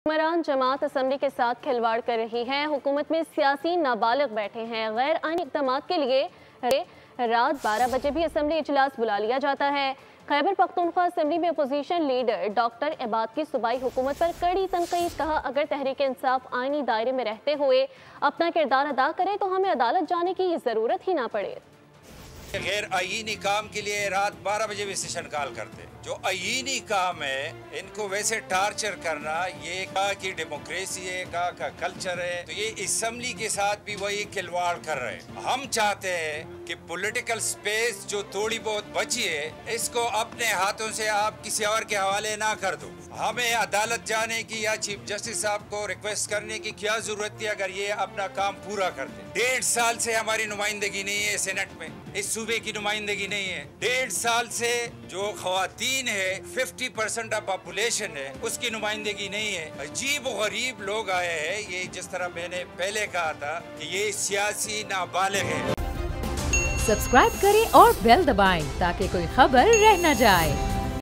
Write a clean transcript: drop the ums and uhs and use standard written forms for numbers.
हुक्मरान जमात असम्बली के साथ खिलवाड़ कर रही है। हुकूमत में सियासी नाबालिग बैठे हैं। गैर आईनी इक़दाम के लिए रात 12 बजे भी असम्बली इजलास बुला लिया जाता है। खैबर पख्तूनख्वा असम्बली में अपोजिशन लीडर डॉक्टर इबाद की सूबाई हुकूमत पर कड़ी तनकीद। कहा, अगर तहरीक इंसाफ आईनी दायरे में रहते हुए अपना किरदार अदा करे तो हमें अदालत जाने की ज़रूरत ही ना पड़े। गैर आईनी काम के लिए रात 12 बजे भी सेशन कॉल करते। जो आईनी काम है इनको वैसे टार्चर करना, ये कहा कि डेमोक्रेसी है, कहा का कल्चर है, तो ये असम्बली के साथ भी वही खिलवाड़ कर रहे हैं। हम चाहते हैं कि पॉलिटिकल स्पेस जो थोड़ी बहुत बची है इसको अपने हाथों से आप किसी और के हवाले ना कर दो। हमें अदालत जाने की या चीफ जस्टिस साहब को रिक्वेस्ट करने की क्या जरूरत थी अगर ये अपना काम पूरा करते। 1.5 साल से हमारी नुमाइंदगी नहीं है सेनेट में, इस सूबे की नुमाइंदगी नहीं है। 1.5 साल से जो खवातीन है 50% ऑफ पॉपुलेशन है उसकी नुमाइंदगी नहीं है। अजीब गरीब लोग आए हैं। ये जिस तरह मैंने पहले कहा था कि ये सियासी नाबालिग है। सब्सक्राइब करें और बेल दबाएं ताकि कोई खबर रह न जाए।